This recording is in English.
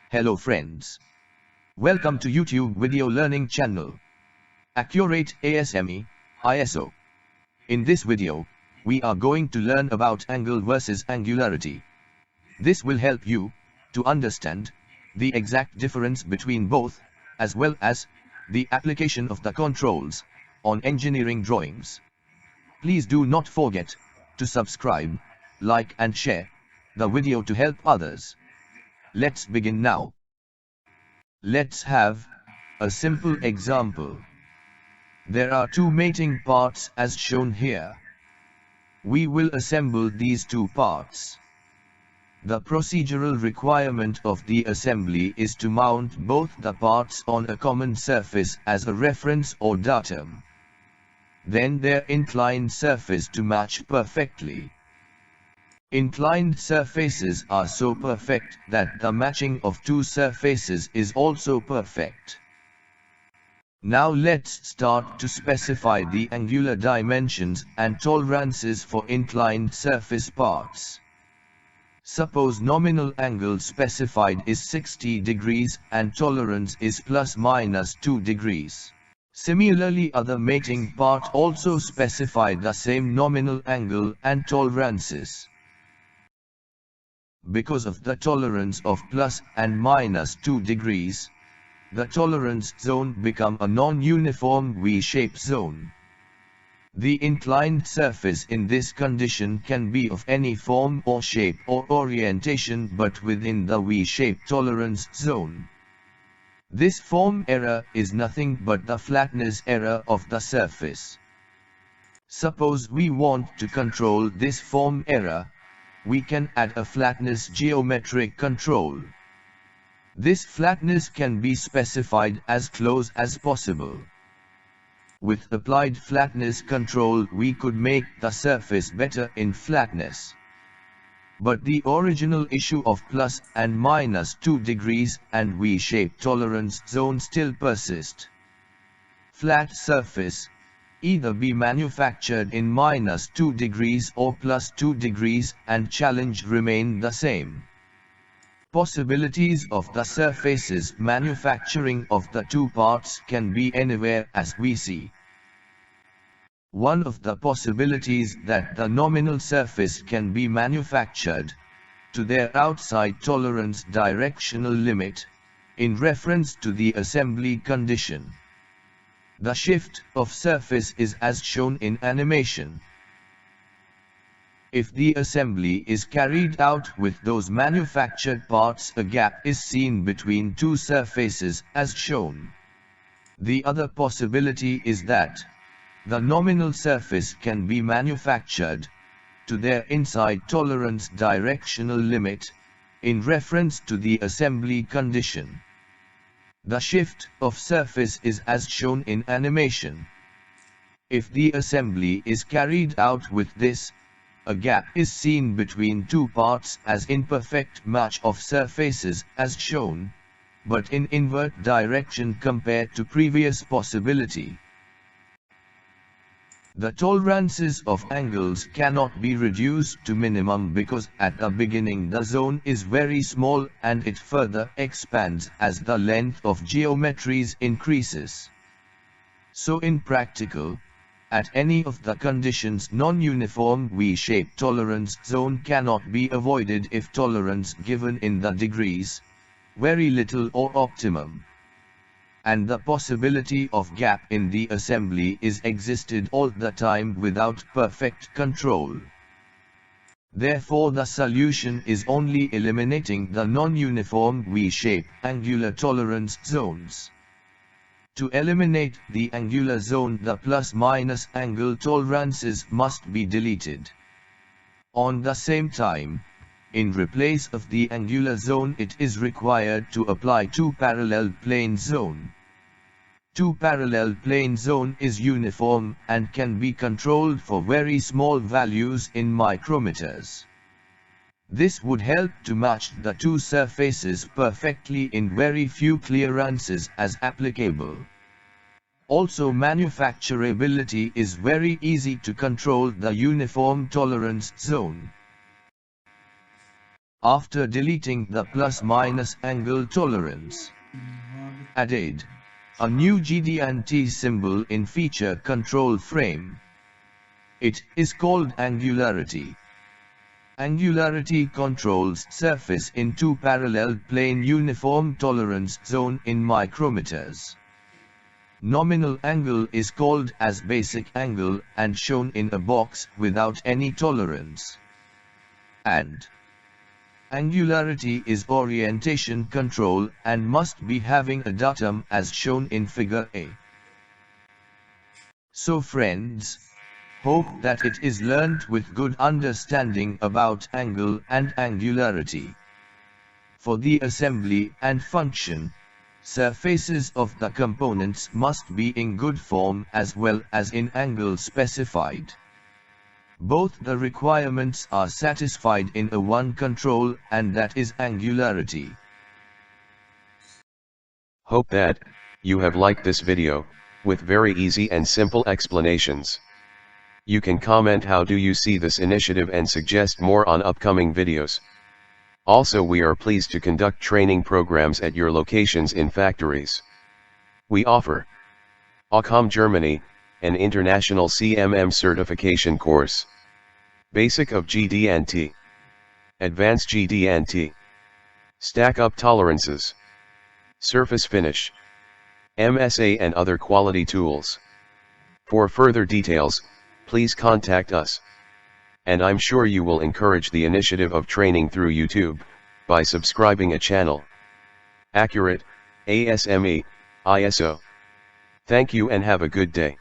Hello friends. Welcome to YouTube video learning channel. Accurate ASME, ISO. In this video, we are going to learn about angle versus angularity. This will help you to understand the exact difference between both, as well as the application of the controls on engineering drawings. Please do not forget to subscribe, like and share the video to help others. Let's begin now. Let's have a simple example. There are two mating parts as shown here. We will assemble these two parts. The procedural requirement of the assembly is to mount both the parts on a common surface as a reference or datum. Then their inclined surface to match perfectly. Inclined surfaces are so perfect that the matching of two surfaces is also perfect. Now let's start to specify the angular dimensions and tolerances for inclined surface parts. Suppose nominal angle specified is 60 degrees and tolerance is plus minus 2 degrees. Similarly, other mating part also specify the same nominal angle and tolerances. Because of the tolerance of plus and minus 2 degrees, the tolerance zone become a non-uniform V-shaped zone. The inclined surface in this condition can be of any form or shape or orientation but within the V-shaped tolerance zone. This form error is nothing but the flatness error of the surface. Suppose we want to control this form error, we can add a flatness geometric control. This flatness can be specified as close as possible. With applied flatness control we could make the surface better in flatness. But the original issue of plus and minus 2 degrees and V-shaped tolerance zone still persist. Flat surface either be manufactured in minus 2 degrees or plus 2 degrees and challenge remain the same. Possibilities of the surfaces manufacturing of the two parts can be anywhere as we see. One of the possibilities that the nominal surface can be manufactured to their outside tolerance directional limit in reference to the assembly condition. The shift of surface is as shown in animation. If the assembly is carried out with those manufactured parts, a gap is seen between two surfaces as shown. The other possibility is that the nominal surface can be manufactured to their inside tolerance directional limit in reference to the assembly condition. The shift of surface is as shown in animation. If the assembly is carried out with this, a gap is seen between two parts as imperfect match of surfaces as shown, but in invert direction compared to previous possibility. The tolerances of angles cannot be reduced to minimum because at the beginning the zone is very small and it further expands as the length of geometries increases. So in practical, at any of the conditions non-uniform V-shaped tolerance zone cannot be avoided if tolerance given in the degrees, very little or optimum. And the possibility of gap in the assembly is existed all the time without perfect control. Therefore the solution is only eliminating the non-uniform V-shaped angular tolerance zones. To eliminate the angular zone, the plus-minus angle tolerances must be deleted. On the same time, in replace of the angular zone it is required to apply two parallel plane zone. Two parallel plane zone is uniform and can be controlled for very small values in micrometers. This would help to match the two surfaces perfectly in very few clearances as applicable. Also, manufacturability is very easy to control the uniform tolerance zone. after deleting the plus-minus angle tolerance. Added a new GD&T symbol in feature control frame. It is called Angularity. Angularity controls surface in two parallel plane uniform tolerance zone in micrometers. Nominal angle is called as basic angle and shown in a box without any tolerance. And angularity is orientation control and must be having a datum as shown in figure A. So friends, hope that it is learned with good understanding about angle and angularity. For the assembly and function, surfaces of the components must be in good form as well as in angle specified. Both the requirements are satisfied in a one control, and that is angularity. Hope that you have liked this video, with very easy and simple explanations. You can comment how do you see this initiative and suggest more on upcoming videos. Also, we are pleased to conduct training programs at your locations in factories. We offer ASME Germany, an international CMM certification course. Basic of GD&T. Advanced GD&T. Stack up tolerances. Surface finish. MSA and other quality tools. For further details, please contact us. And I'm sure you will encourage the initiative of training through YouTube, by subscribing a channel. Accurate, ASME, ISO. Thank you and have a good day.